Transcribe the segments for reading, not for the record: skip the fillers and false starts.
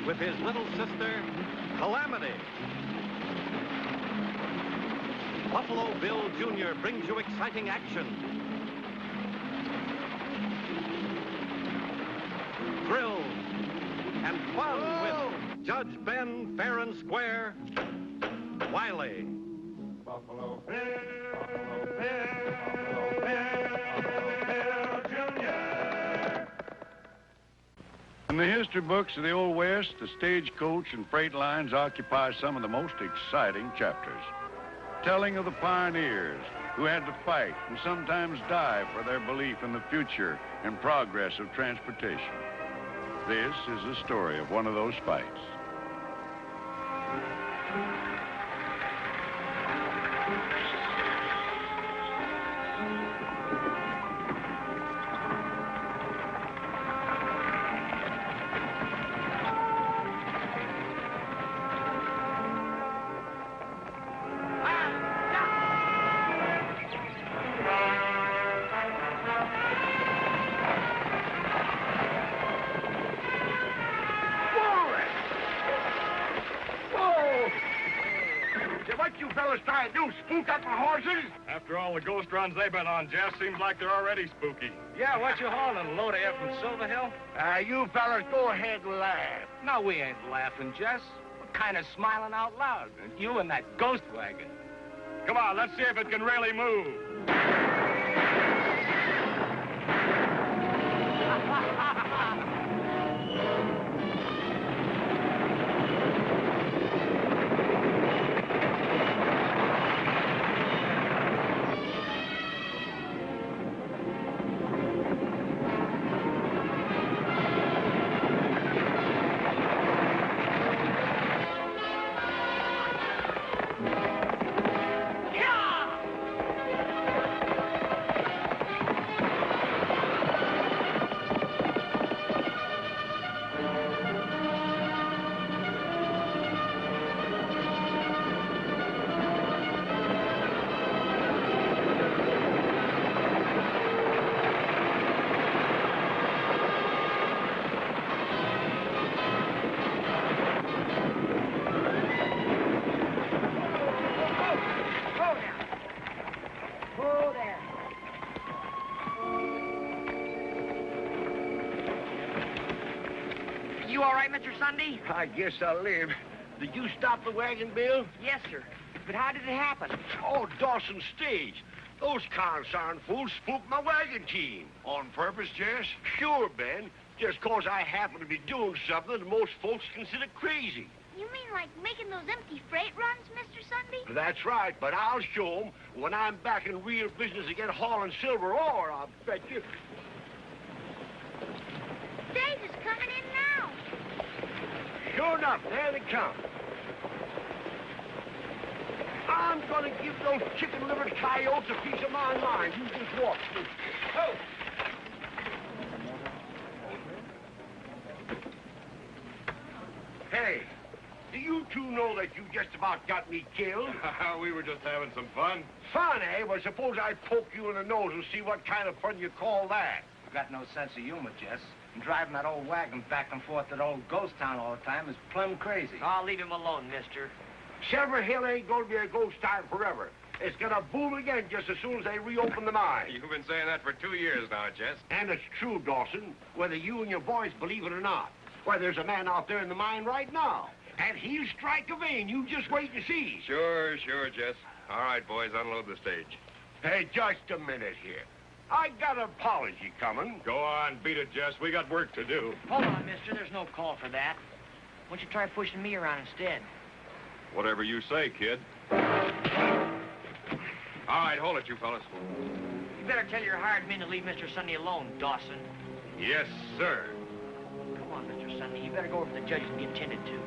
with his little sister, Calamity. Buffalo Bill Jr. brings you exciting action, thrills, and fun with Judge Ben fair and square, Wiley. Buffalo Bill, Buffalo Bill, Buffalo Bill Jr. In the history books of the Old West, the stagecoach and freight lines occupy some of the most exciting chapters, telling of the pioneers who had to fight and sometimes die for their belief in the future and progress of transportation. This is the story of one of those fights. After all the ghost runs they've been on, Jess, seems like they're already spooky. Yeah, what you hauling, a load of air from Silver Hill? You fellas go ahead and laugh. No, we ain't laughing, Jess. We're kind of smiling out loud. You and that ghost wagon. Come on, let's see if it can really move. Sunday? I guess I'll live. Did you stop the wagon, Bill? Yes, sir. But how did it happen? Oh, Dawson's stage. Those consarn fools spooked my wagon team. On purpose, Jess? Sure, Ben. Just 'cause I happen to be doing something that most folks consider crazy. You mean like making those empty freight runs, Mr. Sunday? That's right, but I'll show 'em when I'm back in real business again hauling silver ore, I'll bet you. Stage is coming in now. Sure enough, there they come. I'm gonna give those chicken-livered coyotes a piece of my mind. You just watch me. Oh! Hey, do you two know that you just about got me killed? We were just having some fun. Fun, eh? Well, suppose I poke you in the nose and see what kind of fun you call that. You've got no sense of humor, Jess. And driving that old wagon back and forth to that old ghost town all the time is plumb crazy. I'll leave him alone, mister. Silver Hill ain't gonna be a ghost town forever. It's gonna boom again just as soon as they reopen the mine. You've been saying that for 2 years now, Jess. And it's true, Dawson, whether you and your boys believe it or not. Why, there's a man out there in the mine right now, and he'll strike a vein. You just wait and see. Sure, Jess. All right, boys, unload the stage. Hey, just a minute here. I got an apology coming. Go on, beat it, Jess. We got work to do. Hold on, mister. There's no call for that. Why don't you try pushing me around instead? Whatever you say, kid. All right, hold it, you fellas. You better tell your hired men to leave Mr. Sunday alone, Dawson. Yes, sir. Come on, Mr. Sunday. You better go over to the judge and be attended to.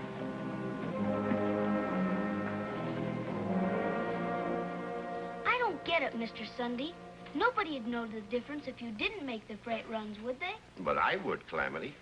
I don't get it, Mr. Sunday. Nobody'd know the difference if you didn't make the freight runs, would they? But I would, Calamity.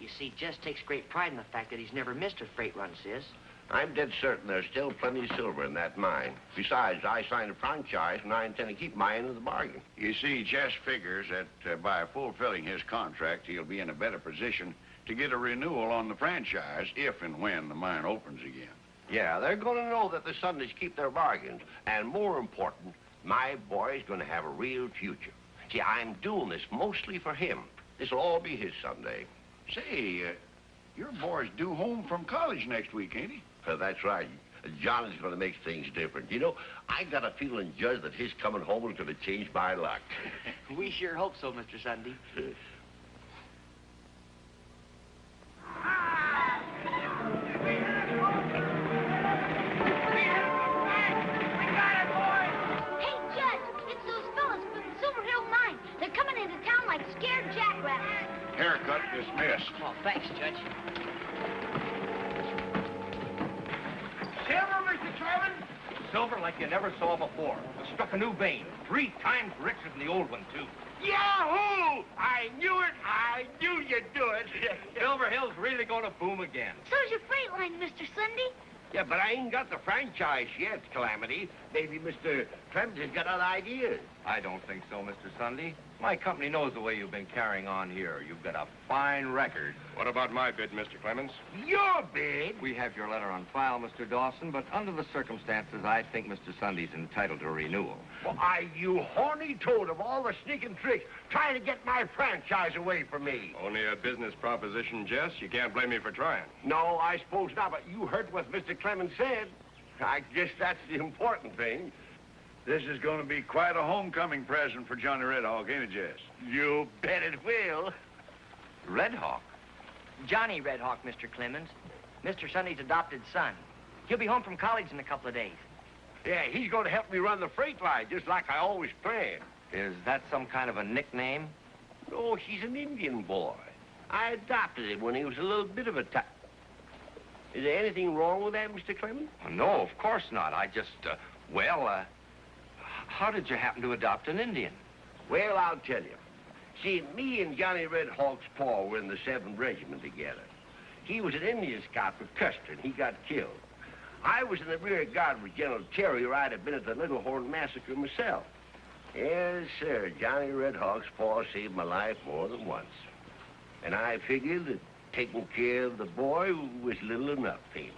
You see, Jess takes great pride in the fact that he's never missed a freight run, sis. I'm dead certain there's still plenty of silver in that mine. Besides, I signed a franchise, and I intend to keep my end of the bargain. You see, Jess figures that by fulfilling his contract, he'll be in a better position to get a renewal on the franchise if and when the mine opens again. Yeah, they're going to know that the Sundays keep their bargains. And more important, my boy's going to have a real future. See, I'm doing this mostly for him. This'll all be his Sunday. Say, your boy's due home from college next week, ain't he? That's right. John is going to make things different. You know, I got a feeling, Judge, that his coming home is going to change my luck. We sure hope so, Mr. Sunday. Haircut dismissed. Oh, thanks, Judge. Silver, Mr. Clemens? Silver like you never saw before. Struck a new vein. 3 times richer than the old one, too. Yahoo! I knew it. I knew you'd do it. Silver Hill's really going to boom again. So's your freight line, Mr. Sunday. Yeah, but I ain't got the franchise yet, Calamity. Maybe Mr. Clemens has got other ideas. I don't think so, Mr. Sunday. My company knows the way you've been carrying on here. You've got a fine record. What about my bid, Mr. Clemens? Your bid? We have your letter on file, Mr. Dawson, but under the circumstances, I think Mr. Sunday's entitled to a renewal. Why, you horny toad of all the sneaking tricks, trying to get my franchise away from me. Only a business proposition, Jess. You can't blame me for trying. No, I suppose not, but you heard what Mr. Clemens said. I guess that's the important thing. This is going to be quite a homecoming present for Johnny Red Hawk, ain't it, Jess? You bet it will. Red Hawk? Johnny Red Hawk, Mr. Clemens. Mr. Sunday's adopted son. He'll be home from college in a couple of days. Yeah, he's going to help me run the freight line, just like I always planned. Is that some kind of a nickname? No, he's an Indian boy. I adopted him when he was a little bit of a Is there anything wrong with that, Mr. Clemens? No, of course not. I just, how did you happen to adopt an Indian? Well, I'll tell you. See, me and Johnny Red Hawk's pa were in the 7th Regiment together. He was an Indian scout for Custer, and he got killed. I was in the rear guard with General Terry, or I'd have been at the Little Horn massacre myself. Yes, sir, Johnny Red Hawk's pa saved my life more than once. And I figured that taking care of the boy was little enough payment.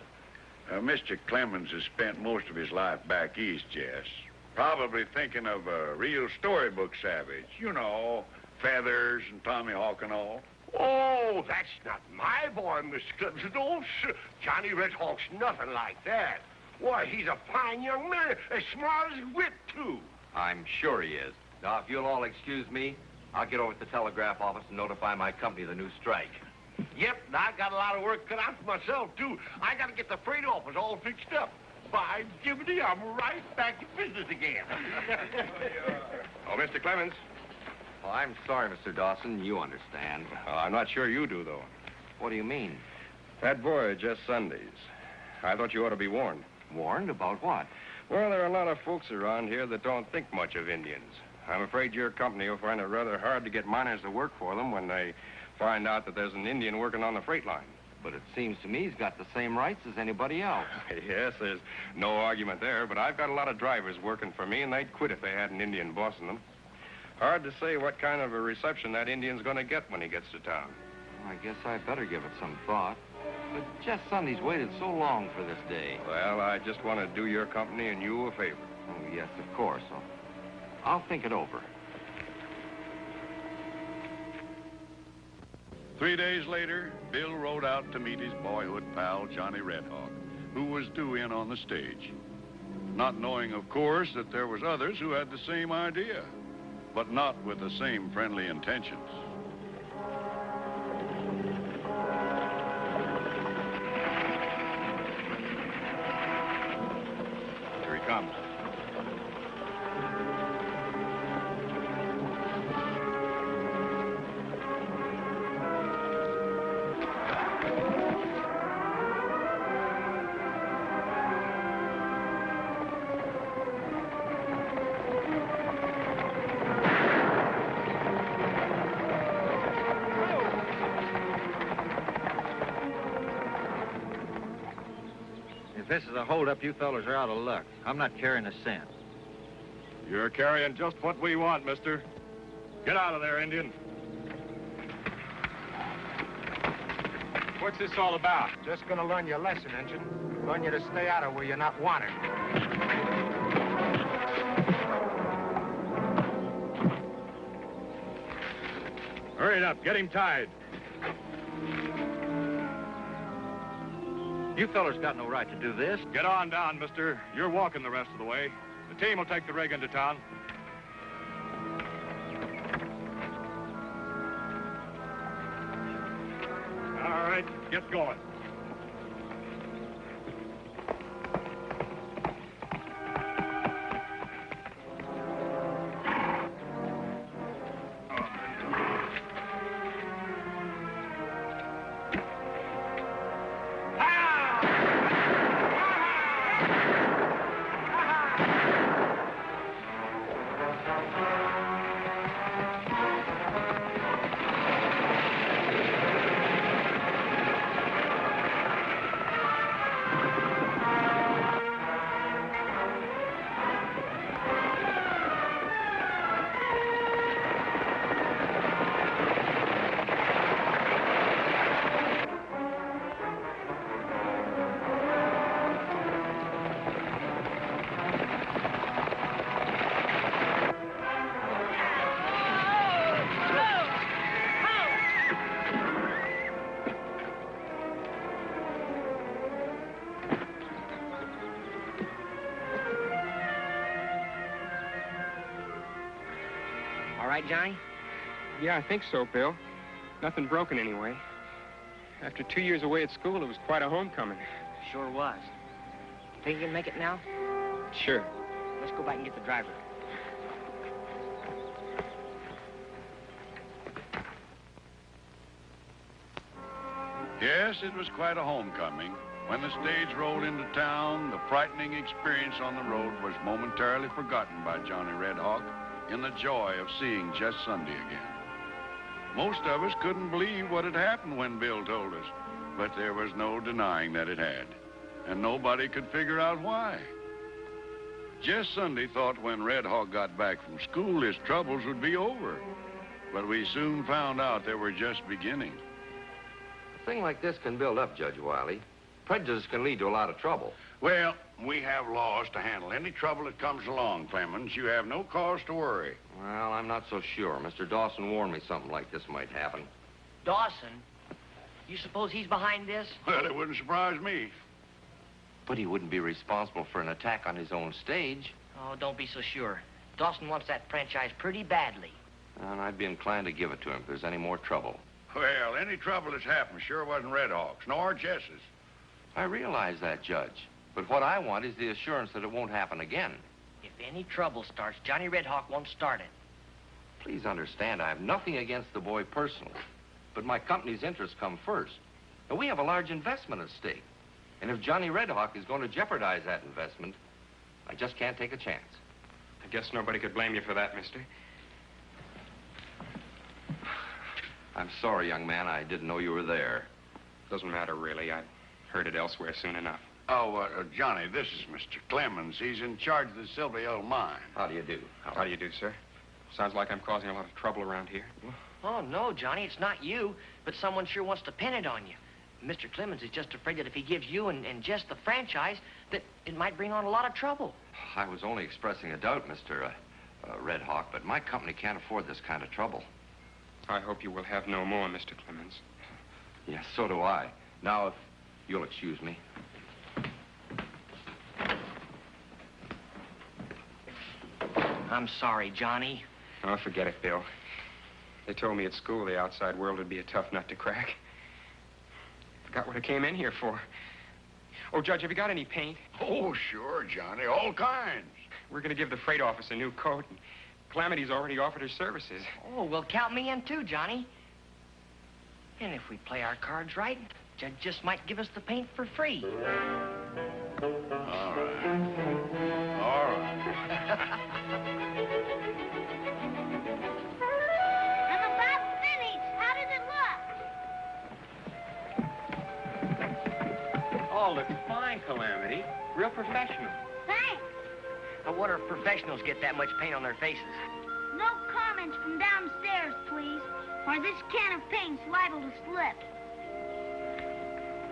Mr. Clemens has spent most of his life back east, Jess. Probably thinking of a real storybook savage. You know, Feathers and Tommy Hawk and all. Oh, that's not my boy, Mr. Clemens. No, sir. Johnny Red Hawk's nothing like that. Why, he's a fine young man, as smart as whip, too. I'm sure he is. Now, if you'll all excuse me, I'll get over to the telegraph office and notify my company of the new strike. Yep, and I've got a lot of work cut out for myself, too. I got to get the freight office all fixed up. By Jiminy, I'm right back to business again. Oh, Mr. Clemens. Oh, I'm sorry, Mr. Dawson. You understand. I'm not sure you do, though. What do you mean? That boy, Jess Sundays. I thought you ought to be warned. Warned about what? Well, there are a lot of folks around here that don't think much of Indians. I'm afraid your company will find it rather hard to get miners to work for them when they find out that there's an Indian working on the freight line. But it seems to me he's got the same rights as anybody else. Yes, there's no argument there, but I've got a lot of drivers working for me, and they'd quit if they had an Indian bossing them. Hard to say what kind of a reception that Indian's going to get when he gets to town. I guess I better give it some thought. But Jess Sunday's waited so long for this day. Well, I just want to do your company and you a favor. Oh, yes, of course. I'll think it over. 3 days later, Bill rode out to meet his boyhood pal, Johnny Red Hawk, who was due in on the stage. Not knowing, of course, that there was others who had the same idea, but not with the same friendly intentions. Here he comes. If this is a holdup, you fellas are out of luck. I'm not carrying a cent. You're carrying just what we want, mister. Get out of there, Indian. What's this all about? Just gonna learn your lesson, Injun. Learn you to stay out of where you're not wanted. Hurry it up. Get him tied. You fellers got no right to do this. Get on down, mister. You're walking the rest of the way. The team will take the rig into town. All right, get going. All right, Johnny? Yeah, I think so, Bill. Nothing broken anyway. After 2 years away at school, it was quite a homecoming. Sure was. Think you can make it now? Sure. Let's go back and get the driver. Yes, it was quite a homecoming. When the stage rolled into town, the frightening experience on the road was momentarily forgotten by Johnny Red Hawk in the joy of seeing Jess Sunday again. Most of us couldn't believe what had happened when Bill told us, but there was no denying that it had, and nobody could figure out why. Jess Sunday thought when Red Hawk got back from school, his troubles would be over, but we soon found out they were just beginning. A thing like this can build up, Judge Wiley. Prejudice can lead to a lot of trouble. Well, we have laws to handle any trouble that comes along, Clemens. You have no cause to worry. Well, I'm not so sure. Mr. Dawson warned me something like this might happen. Dawson? You suppose he's behind this? Well, it wouldn't surprise me. But he wouldn't be responsible for an attack on his own stage. Oh, don't be so sure. Dawson wants that franchise pretty badly. And I'd be inclined to give it to him if there's any more trouble. Well, any trouble that's happened sure wasn't Red Hawk's, nor Jess's. I realize that, Judge. But what I want is the assurance that it won't happen again. If any trouble starts, Johnny Red Hawk won't start it. Please understand, I have nothing against the boy personally. But my company's interests come first. And we have a large investment at stake. And if Johnny Red Hawk is going to jeopardize that investment, I just can't take a chance. I guess nobody could blame you for that, mister. I'm sorry, young man. I didn't know you were there. Doesn't matter, really. I heard it elsewhere soon enough. Oh, Johnny, this is Mr. Clemens. He's in charge of the Sylvia mine. How do you do? How do you do, sir? Sounds like I'm causing a lot of trouble around here. Oh, no, Johnny, it's not you, but someone sure wants to pin it on you. Mr. Clemens is just afraid that if he gives you and Jess the franchise, that it might bring on a lot of trouble. I was only expressing a doubt, Mr. Red Hawk, but my company can't afford this kind of trouble. I hope you will have no more, Mr. Clemens. Yes, so do I. Now, if you'll excuse me. I'm sorry, Johnny. Oh, forget it, Bill. They told me at school the outside world would be a tough nut to crack. Forgot what I came in here for. Oh, Judge, have you got any paint? Oh, sure, Johnny, all kinds. We're going to give the freight office a new coat, and Calamity's already offered her services. Oh, well, count me in too, Johnny. And if we play our cards right, Judge just might give us the paint for free. All right. All right. I'm about finished. How does it look? Oh, looks fine, Calamity. Real professional. Thanks. I wonder if professionals get that much paint on their faces. No comments from downstairs, please, or this can of paint's liable to slip.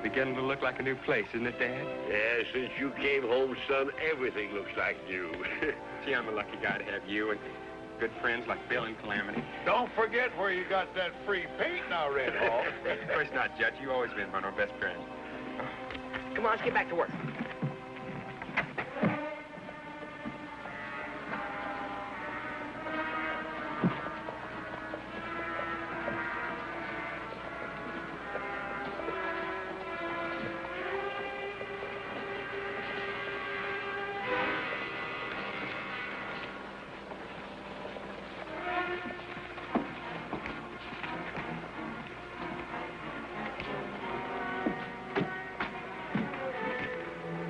Beginning to look like a new place, isn't it, Dad? Yeah, since you came home, son, everything looks like new. Gee, I'm a lucky guy to have you and good friends like Bill and Calamity. Don't forget where you got that free paint now, Red Hawk. Of course not, Judge. You've always been one of our best friends. Come on, let's get back to work.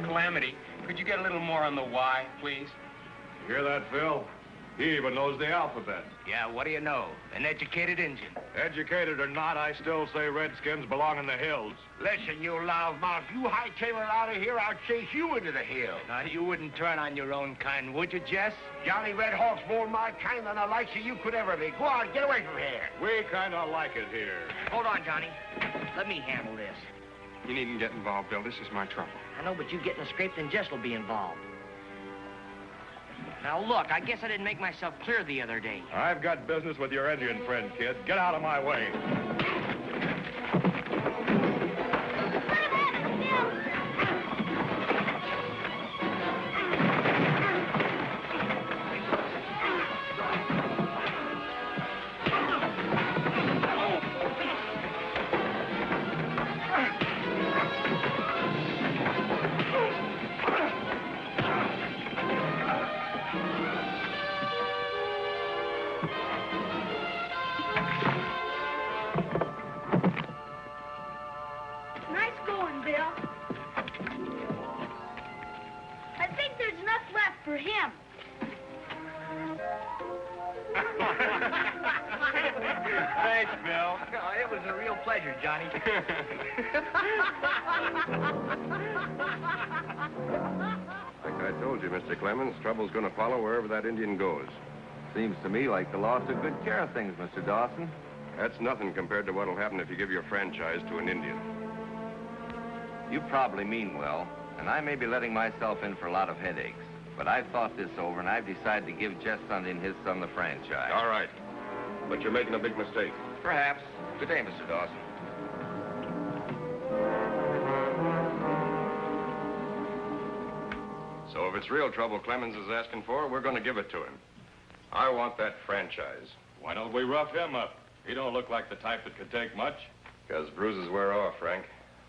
Calamity, could you get a little more on the Y, please? You hear that, Phil? He even knows the alphabet. Yeah, what do you know? An educated Indian. Educated or not, I still say Redskins belong in the hills. Listen, you loudmouth, you hightail it out of here, I'll chase you into the hill. Now, you wouldn't turn on your own kind, would you, Jess? Johnny Red Hawk's more my kind than the likes of you could ever be. Go on, get away from here. We kind of like it here. Hold on, Johnny. Let me handle this. You needn't get involved, Bill. This is my trouble. I know, but you getting scraped and Jess will be involved. Now, look, I guess I didn't make myself clear the other day. I've got business with your Indian friend, kid. Get out of my way. Nice going, Bill. I think there's enough left for him. Thanks, Bill. Oh, it was a real pleasure, Johnny. Like I told you, Mr. Clemens, trouble's going to follow wherever that Indian goes. Seems to me like the law took good care of things, Mr. Dawson. That's nothing compared to what'll happen if you give your franchise to an Indian. You probably mean well, and I may be letting myself in for a lot of headaches. But I've thought this over, and I've decided to give Jess Sunday and his son the franchise. All right. But you're making a big mistake. Perhaps. Good day, Mr. Dawson. So if it's real trouble Clemens is asking for, we're going to give it to him. I want that franchise. Why don't we rough him up? He don't look like the type that could take much. Because bruises wear off, Frank.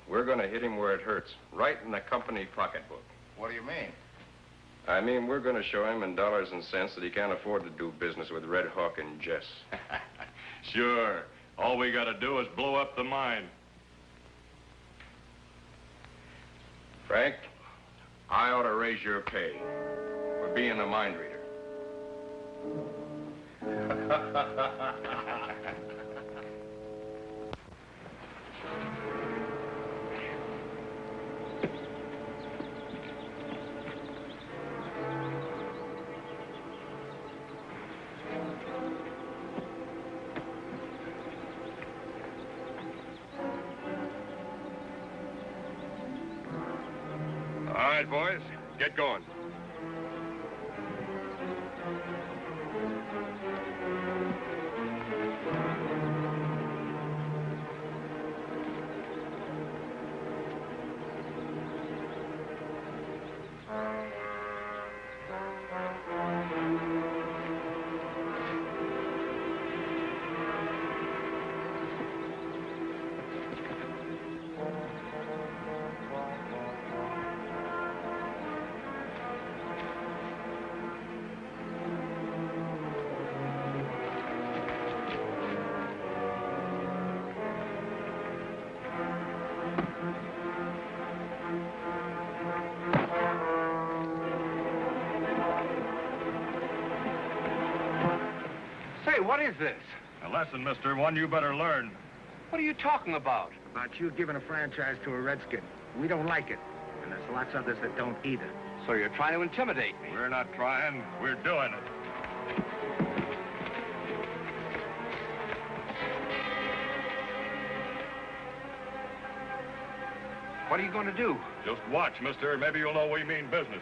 We're going to hit him where it hurts, right in the company pocketbook. What do you mean? I mean, we're going to show him in dollars and cents that he can't afford to do business with Red Hawk and Jess. Sure. All we got to do is blow up the mine. Frank, I ought to raise your pay for being a mind reader. All right, boys, get going. Say, what is this? A lesson, mister, one you better learn. What are you talking about? About you giving a franchise to a redskin. We don't like it. And there's lots of others that don't either. So you're trying to intimidate me. We're not trying, we're doing it. What are you going to do? Just watch, mister. Maybe you'll know we mean business.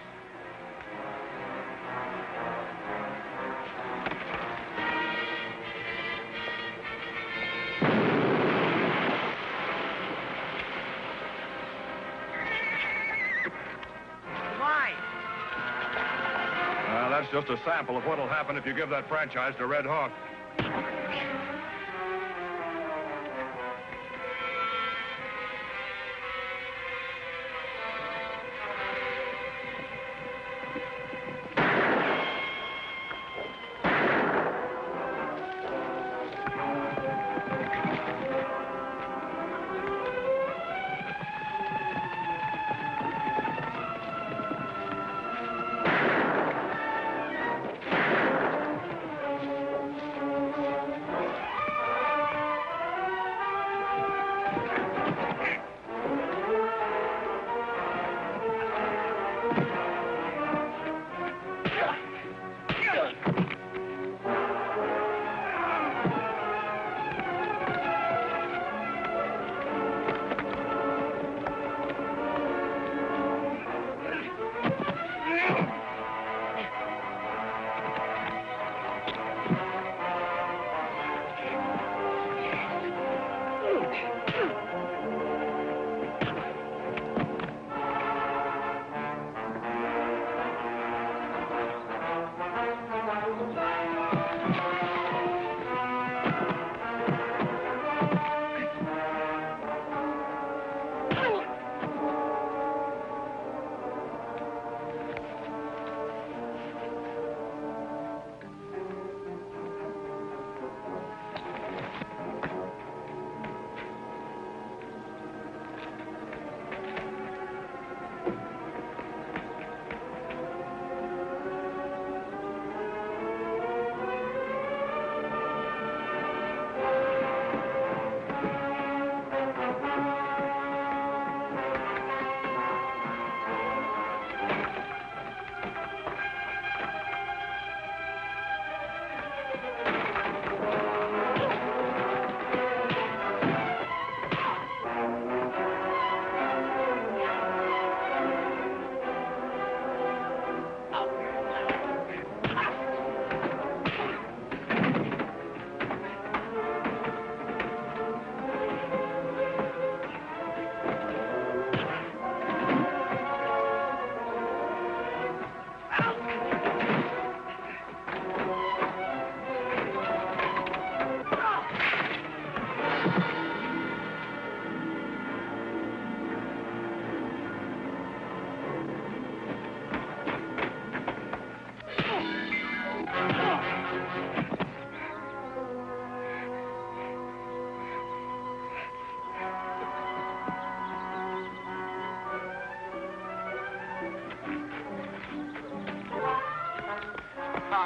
Why? That's just a sample of what'll happen if you give that franchise to Red Hawk.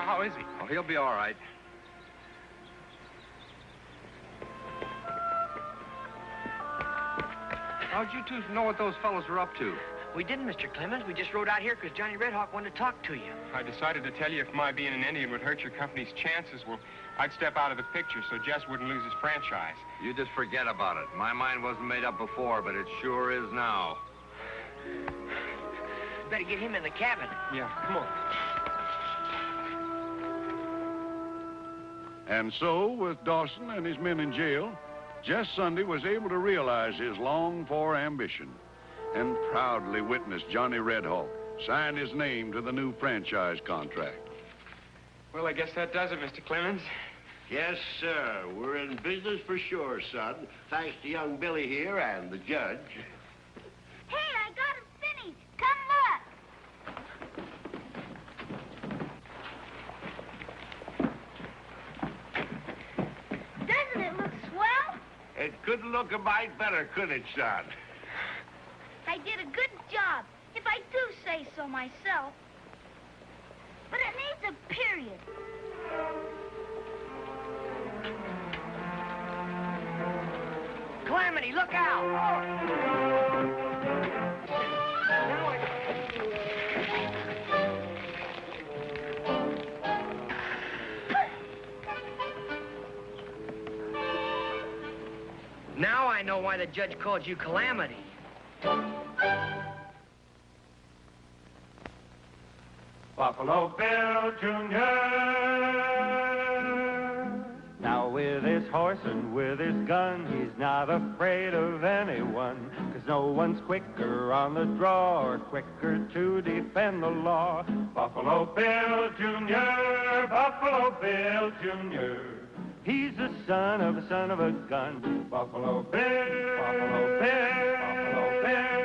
How is he? Oh, he'll be all right. How'd you two know what those fellows were up to? We didn't, Mr. Clemens. We just rode out here because Johnny Red Hawk wanted to talk to you. I decided to tell you if my being an Indian would hurt your company's chances, well, I'd step out of the picture so Jess wouldn't lose his franchise. You just forget about it. My mind wasn't made up before, but it sure is now. Better get him in the cabin. Yeah, come on. And so, with Dawson and his men in jail, Jess Sunday was able to realize his longed-for ambition and proudly witnessed Johnny Red Hawk sign his name to the new franchise contract. Well, I guess that does it, Mr. Clemens. Yes, sir. We're in business for sure, son. Thanks to young Billy here and the judge. Hey, I got it finished. Come look. Doesn't it look swell? It couldn't look a mite better, could it, son? I did a good job, if I do say so myself. But it needs a period. Calamity, look out! Now I know why the judge called you Calamity. Buffalo Bill Jr. Now with his horse and with his gun, he's not afraid of anyone, 'cause no one's quicker on the draw or quicker to defend the law. Buffalo Bill Jr., Buffalo Bill Jr. He's the son of a gun. Buffalo Bill, Buffalo Bill, Buffalo Bill.